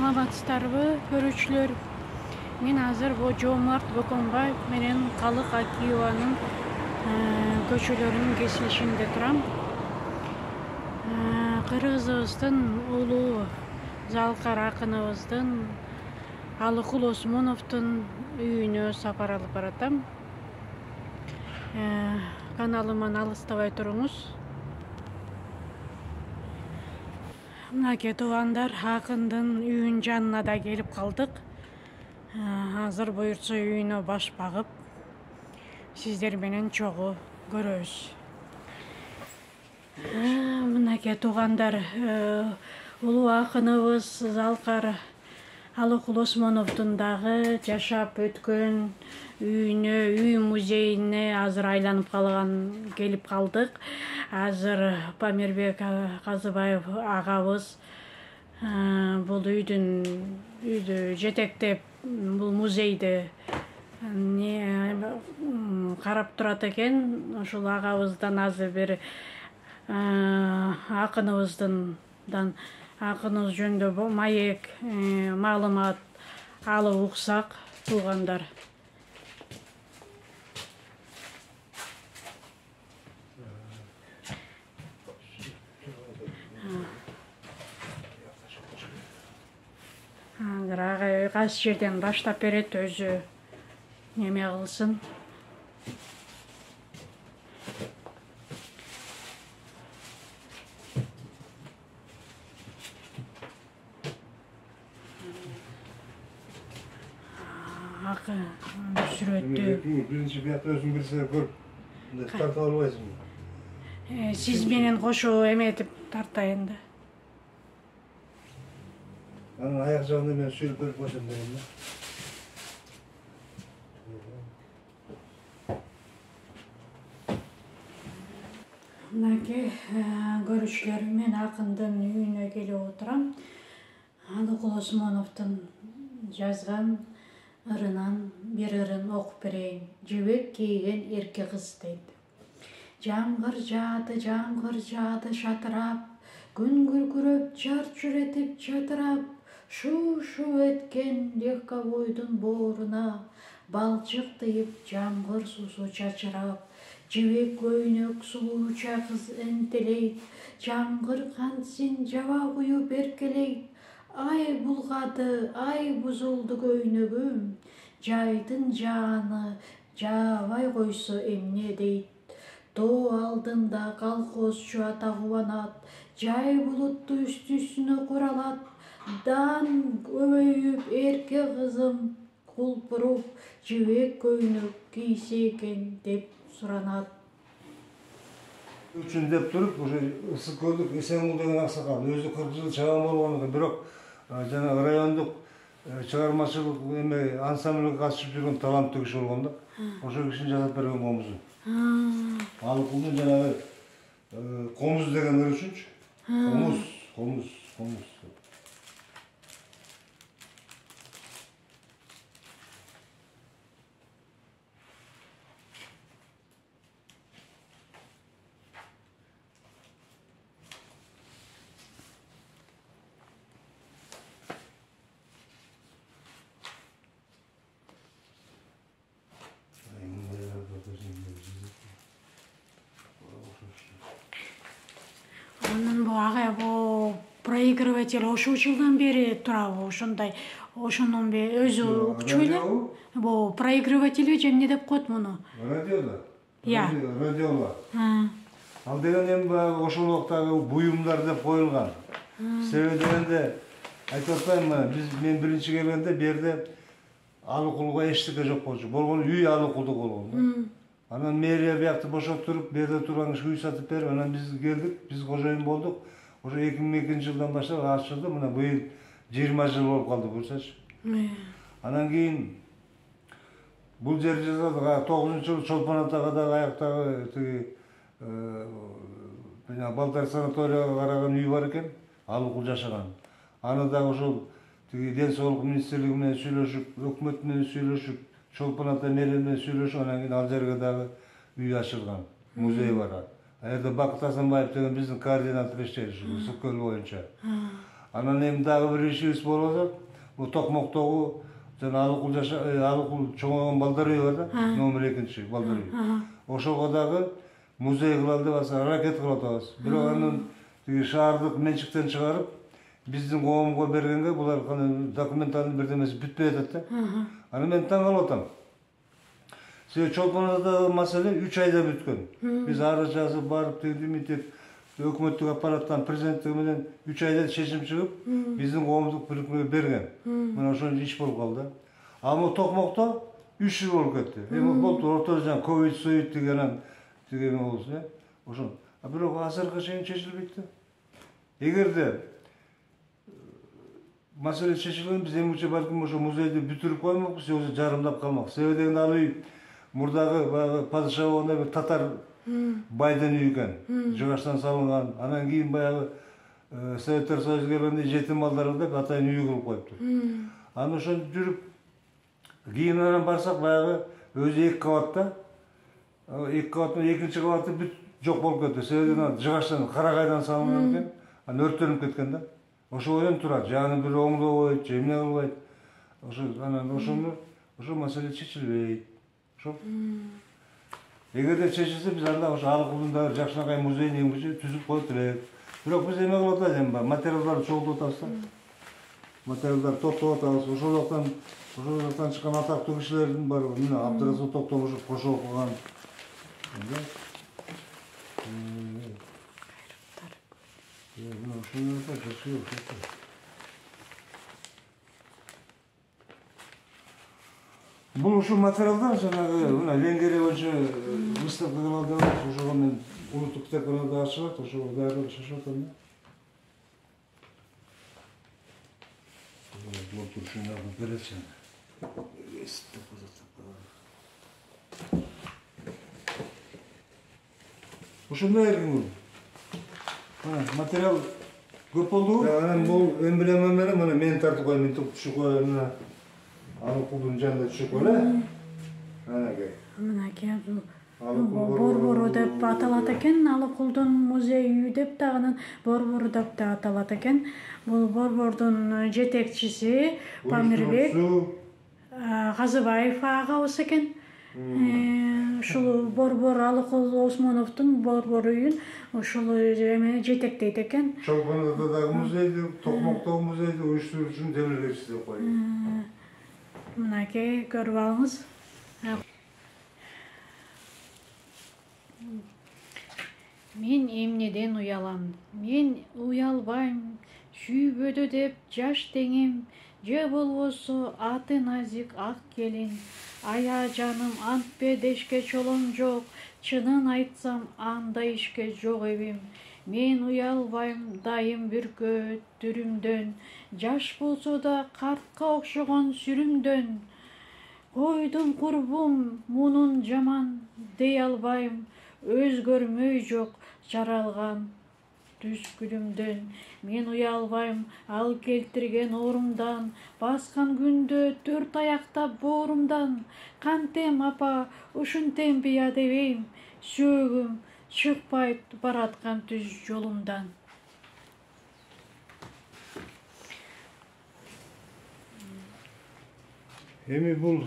Саламатсыздарбы, көрүүчүлөр? Мен азыр Жоомарт Бөкөнбаев менен Калык Акиеванын көчөлөрүнүн кесилишинде турам. Кыргызыбыздын улуу Залкар акыныбыздын Алыкул Осмоновдун үйүнө сапар алып баратам. Каналыман алыстабай туруңуз. Мынакей туугандар, акындын үйүнүн жанына да келип калдык. Азыр буюртса үйүнө баш багып, сиздер менен чогуу көрөбүз. Мынакей туугандар, улуу акыныбыз Залкар Алыкул Осмоновдун дагы жашап өткөн үйүнө, үй музейине азыр айланып келип калдык. Азыр Памирбек Казыбаев агабыз бул үйдү жетектеп, бул музейди карап турат экен. Ушул агабыздан азыр бир акыныбыз жөнүндө маек маалымат алып уксак, туугандар. Азыр агай кайсы жерден баштап берет, өзү неме кылсын. Сүрөттү. Биринчи биякта өзүң билсе көрүп, тартып албайсың. Сиз менен кошо эметип тартайын да. Анын аяк жагында мен сүйлөп берип койсом деген да. Мынакей көрүүчүлөр, мен акындын үйүнө келип отурам. Алыкул Осмоновдун жазган ырынан бир ырын окуп берейин. Жибек кийген эрке кыз дейт. Жамгыр жаады шатырап, күн күркүрөп, жар жүретип жатырап, шу эткен легковойдун бооруна балчык тыйып, жамгыр суусу чачырап, жибек көйнөк сулууча кыз энтелейт, жамгыр кантсин жаба куюп эркелейт. Ай булгады, ай бузулду көйнөгүм, жайдын жааны жаабай койсо эмне дейт. Тоо алдында колхозчу ата кубанат, жай булутту үстү-үстүнө куралат. Дан көбөйүп эрке кызым кулпуруп, жибек көйнөк кийсе экен деп суранат. Үчүн деп туруп, уже ысык көлдүк Эсенкул деген аксакал, өзү 40 жыл чабан болгон экен, бирок жанагы райондук чыгармачылык эме ансамбльге катышып жүргөн таланттуу киши болгон да. Ошол кишинин жасап берген комузу. Алыкулдун жанагы комуз деген ыры үчүнчү. Комуз. Анын агай проигрыватель ошол жылдан бери турабы, ошондой, ошондон бери өзү укчу эле. Бу проигрыватель же эмне деп коет муну? Радиода. Радиола. Ал деген эми баягы ошол убактагы буюмдар деп коюлган. Себеби дегенде айтып атпаймынбы, мен биринчи келгенде бу жерде Алыкулга эчтеке жок болчу. Болгон үй Алыкулдук болгон да. Анан мэрия биякты бошоттуруп, берде турган киши үй сатып берип, анан биз келдик, биз кожоюн болдук. Ошо 2002 жылдан баштап ачылды. Мына быйыл 20 жыл болуп калды, бурсачы. Анан кийин бул жер жасадык. 9-жылы Чолпон атага дагы аяктагы тиги балдар санаторияга караган үй бар экен, Алыкул жашаган. Аны дагы ошол тиги ден соолук министрлиги менен сүйлөшүп, өкмөт менен сүйлөшүп, Чолпон ата мэрия менен сүйлөшүп, анан кийин ал жерге дагы үй ачылган, музей бар. Ал жерде Бакыт Асанбаев деген биздин координатор иштейт, ушул Ысык көл боюнча. Анан эми дагы бир ишибиз болуп атат. Бул Токмоктогу жана Алыкул чоңойгон балдар үйү бар да, номер 2 балдар үйү. Ошого дагы музей кылалы деп азыр аракет кылып атабыз. Бирок анын тиги шаардык менчиктен чыгарып, биздин коомго бергенге булар документальный бирдемеси бүтпөй атат да. Аны мен таң калып атам. Себеби Чолпон Атадагы маселе 3 айда бүткөн. Биз арыз жазып барып тегимитип өкмөттүк аппараттан президенттиги менен 3 айда чечим чыгып, биздин коомдук бирикмеге берген. Мына ошон иш болуп калды. Ал Токмокто 3 жыл болуп кетти. Эми болду ортодо жана ковид деген тиги болсу, ошон. А бирок азыркы чейин чечилбейт да. Эгерде маселе чечилген, биз эмгиче балким ошо музейди бүтүрүп коймокпуз, же жарымдап калмак. Себеби деген ал үй мурдагы падыша болгондо бир татар байдын үйү экен, жыгачтан салынган. Анан кийин баягы Советтер Союзу келгенде жетим балдар деп атайын үй кылып коюптур. Анан ошон жүрүп кийин анан барсак баягы өзү 2 кабатта, 2 кабаттын 2-чи кабаты бүт жок болуп кетти. Себеби жыгачтан карагайдан салынган экен, анан өрттөнүп кеткен да. Ошо менен турат, жаны бир оңдобойт, же эмне кылбайт. Ошо анан ошо маселе чечилбейт. Ошо. Эгерде чечилсе, биз анда ошо Алыкулдун дагы жакшынакай музейин эмгиче түзүп коет элек. Бирок биз эме кылып атабыз эми, материалдарды чогултуп атабыз да. Материалдарды топтоп атабыз. Ошол чыккан атактуу кишилердин баары, мына Абдырасул Токтомушев кошо окуган. Бул ушул материалдар жанагы мына Венгрия боюнча выставка кылалы деп атабыз. Ошого мен улуттук китепканада ачылат, ошого даярдык чечип атам да. Бул турушуна берет жана. Ошондой эргин. Материал көп болду. Анан бул эмблема менен мына мен тартып коем, мен түшүп коем мына Алыкулдун жанында түшүп коелу. Анакей. Мынакей Борбору деп аталат экен, Алыкулдун музей үйү деп дагы Борбору деп да аталат экен. Бул Борбордун жетекчиси Памирбек Казыбаев агабыз экен. Ушул Борбор Алыкул Осмоновдун Борбор үйүн ушул эме жетектейт экен. Чолпон Атадагы музейди, Токмоктогу музейди уюштуруучунун демилгечиси деп коет. Мынакей көрүп алыңыз. Мен эмнеден уялам? Мен уялбайм. Сүйбөдө деп жаш теңим, же болбосо аты назик ак келин. Ая жаным антпе дешке чолом жок, чынын айтсам анда ишке жок эбим. Мен уялбайм дайым бүркөт түрүмдөн, жаш болсо да картка окшогон сүрүмдөн. Койдум курбум мунун жаман дей албайм, өзгөрмөй жок жаралган түз күлүмдөн. Мен уялбайм ал келтирген оорумдан, баскан күндө 4 аяктап боорумдан. Кантем апа ушинтем бия дебейм, сөөгүм чыкпайт бараткан түз жолумдан. Эми бул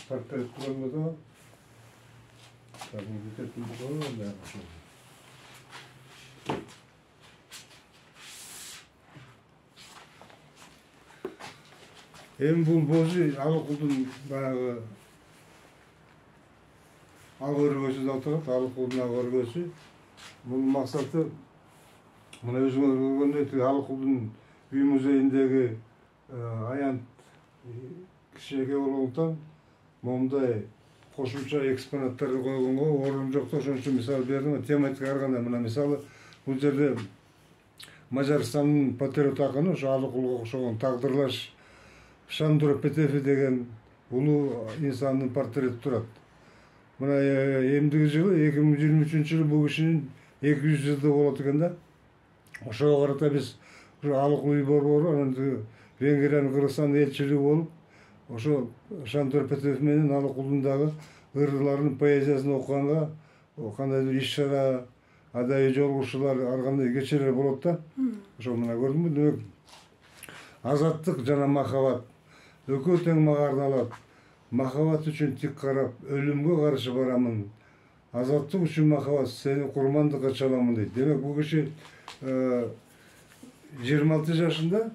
портрет турганда так бутетин болгон эми бул божи Алыкулдун баягы ак өргөсү деп аталат, Алыкулдун ак өргөсү. Бунун максаты мына өзүңөр көргөндөй Алыкулдун үй музейиндеги аянт кичинекей болгондуктан момундай кошумча экспонаттарды койгонго орун жок да, ошон үчүн мисалы бердим. Тематика ар кандай. Мына мисалы бул жерде Мажарстандын патриот акыны ошо Алыкулга окшогон Тагдырлаш Шандро Петефи деген улуу инсандын портрети турат. Мына эмдиги жылы 2023-жылы бул кишинин 200 жылдыгы болот экен да. Ошого карата биз Алыкул үй борбору анан Венгриянын Кыргызстан элчилиги болуп ошо Шандор Петев менен Алыкулдун дагы ырларынын поэзиясын окуганга кандайдыр иш-чара, адайы жолугушуулар, ар кандай кечелер болот да. Ошо мына көрдүңбү, демек азаттык жана махаббат экөө тең мага арналат. Махаббат үчүн тик карап, өлүмгө каршы барамын. Азаттык үчүн махаббат, сени курмандыкка чаламын дейт. Демек бул киши 26 жашында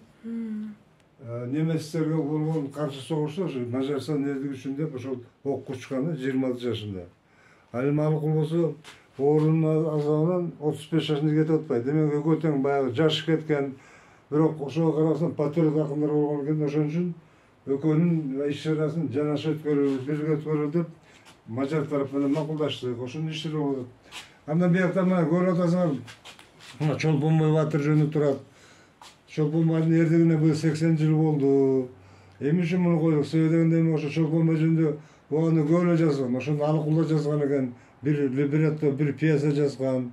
немецтерге болгон каршы согушта ошо Мажарстан элдиги үчүн деп ошол окко учкан 26 жашында. Ал эми Алыкул болсо оорунун азабынан 35 жашында кетип атпайбы. Демек экөө тең баягы жаш кеткен, бирок ошого карасаң патриот акындар болгон экен. Ошон үчүн экөөнүн иш-чарасын жанаша өткөрөлү, бирге өткөрөлү деп мажар тарап менен макулдаштык. Ошондой иштер болот. Андан биякта мына көрүп атасыңар, мына Чолпонбой Батыр жөнү турат. Чолпонбайдын эрдигине быйыл 80 жыл болду. Эми үчүн муну койдук. Себеби дегенде эми ошо Чолпонбой жөнүндө убагында көп эле жазган. Ошону Алыкулда жазган экен. Бир либретто, бир пьеса жазган.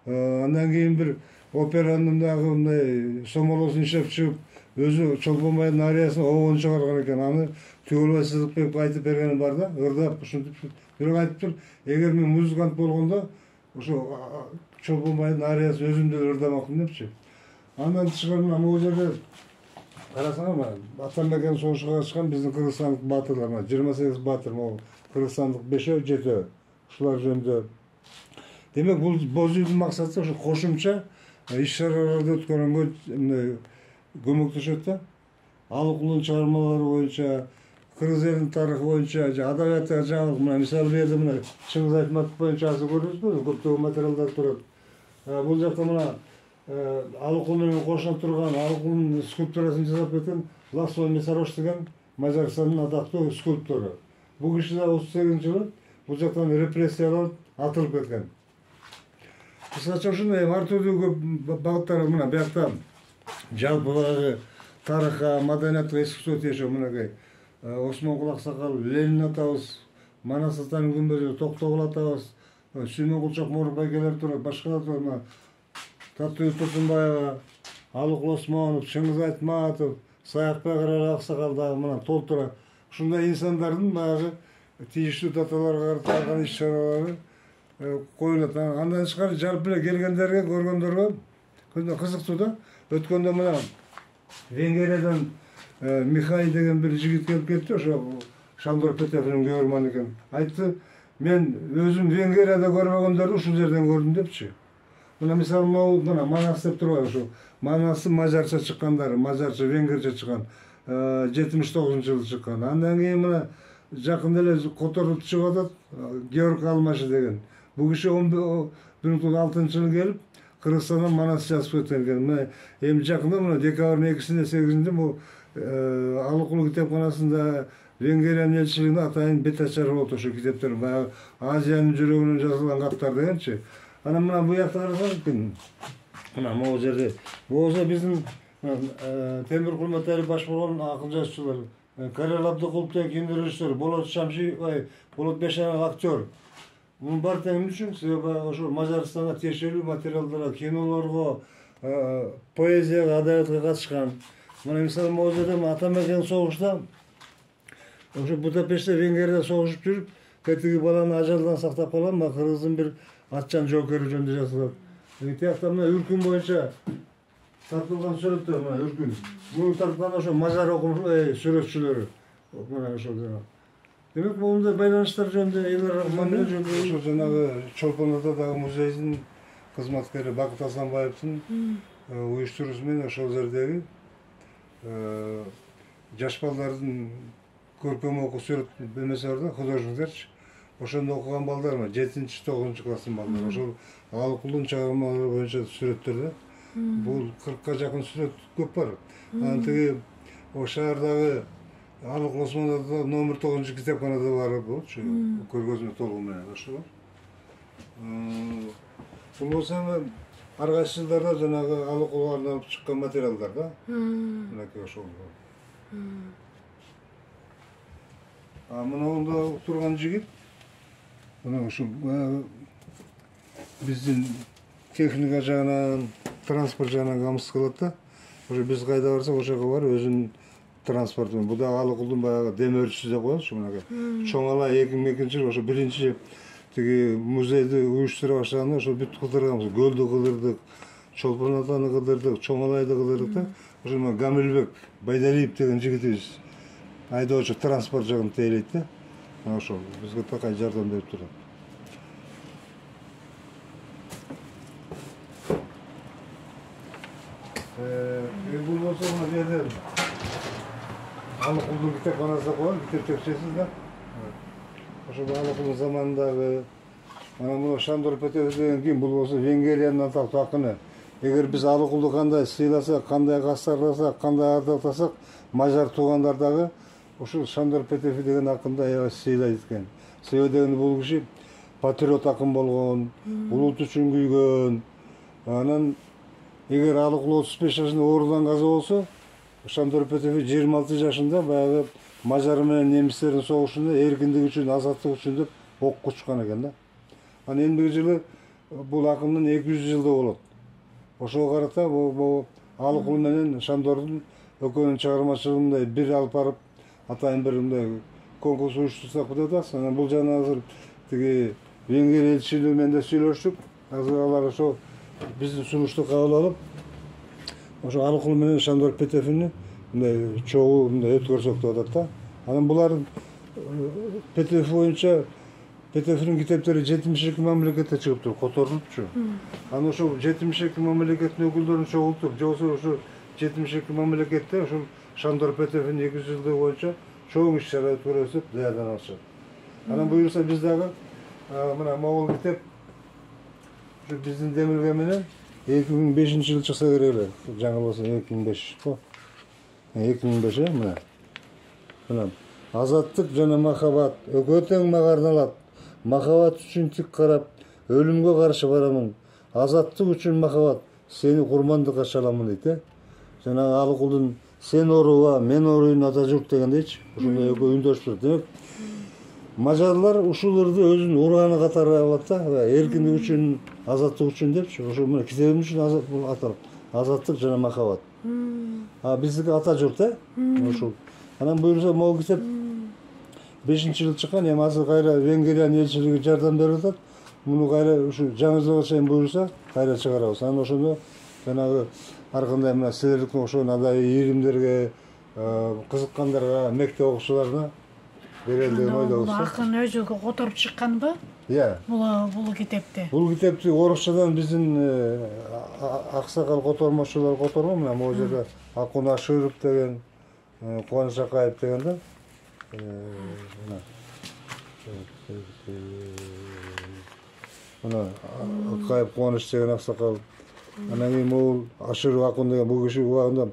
Андан кийин бир операнын дагы мындай сомолосун иштеп чыгып, өзү Чолпонбайдын ариясын обон чыгарган экен. Аны Түгөлбай Сыдыкбек айтып бергени бар да, ырдап ушинтип. Бирок айтыптыр, эгер мен музыкант болгондо ошо Чолпонбайдын ариясын өзүм деле ырдамакмын депчи. Андан тышкары мына могу жерде карасаңар, Атамбекен согушка катышкан биздин кыргызстандык баатырлар, 28 баатыр, могу кыргызстандык 5-7 ушулар жөнүндө. Демек бул боз үйдүн максаты ошо кошумча иш-чараларды өткөргөнгө көмөктөшөт да. Алыкулдун чыгармалары боюнча, кыргыз элинин тарыхы боюнча, адабияттагы жаңылык, мына мисалы берди, мына Чыңгыз Айтматов боюнча азыр көрдүңүзбү, көптөгөн материалдар турат. Бул жакта мына Алыкул менен кошуна турган Алыкулдун скульптурасын жасап кеткен Ласло Месарош деген Мажарстандын атактуу скульптору. Бул киши да 38-жылы бул жактан репрессияланып атылып кеткен. Кыскача ушундай ар түрдүү көп багыттар мына биякта жалпы баягы тарыхка, маданиятка, искусство тиешеси мынакей Осмонкул Аксакал, Ленин атабыз, Манас Атанын күмбөзү, Токтогул атабыз, Сүймөн Кулчак Морун байкелер турат, башкалар турат. Татуу Турсунбаева, Алыкул Осмонов, Чыңгыз Айтматов, Саякбек Аксакал дагы мына толтура. Ушундай инсандардын баягы тийиштүү даталарга карата иш-чаралары коюлат. Андан тышкары жалпы эле келгендерге, көргөндөргө кызыктуу да. Өткөндө мына Венгриядан Михай деген бир жигит келип кетти, ошо Шандор Петевдин көрөрман экен. Айтты, мен өзүм Венгрияда көрбөгөндөрдү ушул жерден көрдүм депчи. Мына мисалы мына Манас деп турбайбы, ошо Манастын мажарча чыккандары, мажарча, венгерче чыккан, 79-жылы чыккан. Андан кийин мына жакында эле которулуп чыгып атат Георг Алмаши деген. Бул киши 16-жылы келип Кыргызстандан Манас жазып кеткен экен. Мына эми жакында мына декабрдын 2-синде 8-inde бул Алыкул китепканасында Венгриянын элчилигинде атайын бет ачары болот ошо китептер. Баягы Азиянын жүрөгүнөн жазылган каттар дегенчи. Анан мына бу жакта карасаңыз, мына могу жерде болсо биздин Темир Кулматалиев баш болгон акын жазуучулар, Карел Абдыкулов деген кинорежиссер, Болот Шамши, Болот Бешенов актер. Мунун баары тең үчүн, себеби ошо Мажарстанга тиешелүү материалдарга, кинолорго, поэзияга, адабиятка катышкан. Мына мисалы могу жерде Атамбекен согушта ошо Будапештте Венгрияда согушуп жүрүп, тетиги баланы ажалдан сактап калган кыргыздын бир атчан жоокери жөнүндө жазылат. Тиякта мына Үркүн боюнча тартылган сүрөттөр, мына Үркүн. Муну тарткан ошо мажар сүрөтчүлөрү. Мына ошол жана. Демек мындай байланыштар жөнүндө, эл аралык мамиле жөнүндө ошо жанагы Чолпон Атадагы музейдин кызматкери Бакыт Асанбаевдин уюштуруусу менен ошол жердеги жаш балдардын көркөм окуу сүрөт бөлмөсү бар да, художниктарчы. Ошондо окуган балдар 7-9 класстын балдары. Ошол Алыкулдун чыгармалары боюнча сүрөттөр да. Бул 40ка жакын сүрөт көп бар. Анан тиги шаардагы Алыкул Осмоновдо номер 9 китепканада бар болчу. Көргөзмө толугу менен ошол. Бул болсо ар кайсы жылдарда жанагы Алыкулга арналып чыккан материалдар да. Мынакей ошол. Мына турган жигит мына ушул биздин техника жагынан, транспорт жагынан камсыз кылат да. Ошо биз кайда барсак ошол жака барып өзүнүн транспортун. Бу да Алыкулдун баягы демөрчүсү деп коебуз мынакей. Чоң ала 2002-жылы ошо биринчи тиги музейди уюштура баштаганда ошо бүт кыдырганбыз. Көлдү кыдырдык, Чолпон атаны кыдырдык, Чоң алайды кыдырдык да. Ошо Гамилбек Байдалиев деген жигитибиз айдоочу транспорт жагын тейлейт да. Ошол бизге такай жардам берип турат. Бул болсо мына жерде Алыкулдун китепканасы коет, китеп текчеси да. Ошо Алыкулдун заманындагы мына Шандор Петев деген ким? Бул болсо Венгриянын атактуу акыны. Эгер биз Алыкулду кандай сыйласак, кандай кастарласак, кандай ардактасак, мажар туугандар дагы ушул Шандор Петев деген акынды аябай сыйлайт экен. Себеби дегенде бул киши патриот акын болгон, улут үчүн күйгөн. Анан эгер Алыкул 35 жашында оорудан каза болсо, Шандор Петев 26 жашында баягы мажар менен немистердин согушунда эркиндик үчүн, азаттык үчүн деп окко учкан экен да. Анан эмдиги жылы бул акындын 200 жылда болот. Ошого карата бул Алыкул менен Шандордун экөөнүн чыгармачылыгында бир алып барып атайын бир мындай конкурс уюштурсак деп атабыз. Анан бул жана азыр тиги Венгрия элчилиги менен да сүйлөштүк. Азыр алар ошо биздин сунушту кабыл алып, ошо Алыкул менен Шандор Петевни мындай чогуу мындай өткөрсөк деп атат да. Анан булардын Петев боюнча Петевдин китептери 72 мамлекетте чыгыптыр, которулупчу. Анан ошо 72 мамлекеттин өкүлдөрүн чогултуп, же болбосо ошо 72 мамлекетте ошол Шандор Петевдин 200 жылдыгы боюнча чоң иш-чара өткөрөбүз деп даярданышат. Анан буюрса биз дагы мына могул китеп ушу биздин демилге менен 2005-жылы чыкса керек эле. Жаңылбасам 2005 го. 2005 мына. Мына азаттык жана махабат экөө тең мага арналат. Махабат үчүн тик карап, өлүмгө каршы барамын. Азаттык үчүн махабат, сени курмандыкка чаламын дейт. Жана Алыкулдун сен орууга, мен орууйн ата журт дегендейчи. Ошондой экөө үндөш турат. Демек, мажарлар ушул ырды өзүнүн урганы катары алат да, эркиндик үчүн, азаттык үчүн депчи. Ошо мына китебим үчүн аталат. Азаттык жана махабат. Биздики ата журт, ошол. Анан буюрса могу китеп 5-жыл чыккан, эми азыр кайра Венгриянын элчилиги жардам берип атат. Муну кайра ушу жаңы жылга чейин буюрса, кайра чыгарабыз. Анан ошондо жанагы ар кандай мына силердикин ошол адай ийримдерге, кызыккандарга, мектеп окуучуларына берели деген ойдобуз. Акын өзү которуп чыкканбы? Бул китепти. Бул китепти орусчадан биздин аксакал котормочулар которгон. Мына могу жерде Акун Ашыров деген, Кубаныч Акаев деген да. Мына Акаев Кубаныч деген аксакал. Анан кийин могул Ашыров Акун деген бул киши убагында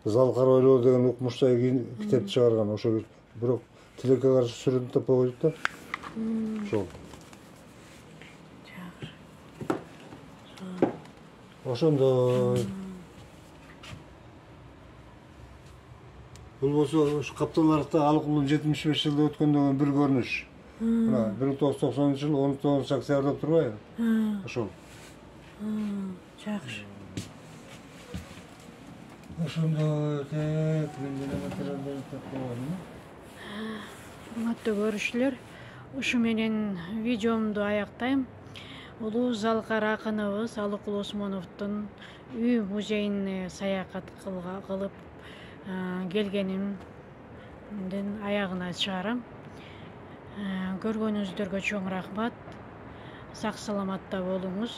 Залкар ойлоо деген укмуштай китеп чыгарган. Ошо бирок тилекке каршы сүрөтүн таппай койдук да. Ошол. Ошондой. Бул болсо ушу Капталарыкта Алыкулдун 75 жылда өткөндөгү бир көрүнүш. Мына 1990-жылы 19 октябрда турбайбы? Ошол. Жакшы. Ошондой мен деле материалдарды тапкан. Урматтуу көрүүчүлөр, ушу менен видеомду аяктайм. Улуу Залкар акыныбыз Алыкул Осмоновдун үй музейине саякат кылып келгенимдин аягына чыгарам. Көргөнүңүздөргө чоң рахмат. Сак саламатта болуңуз.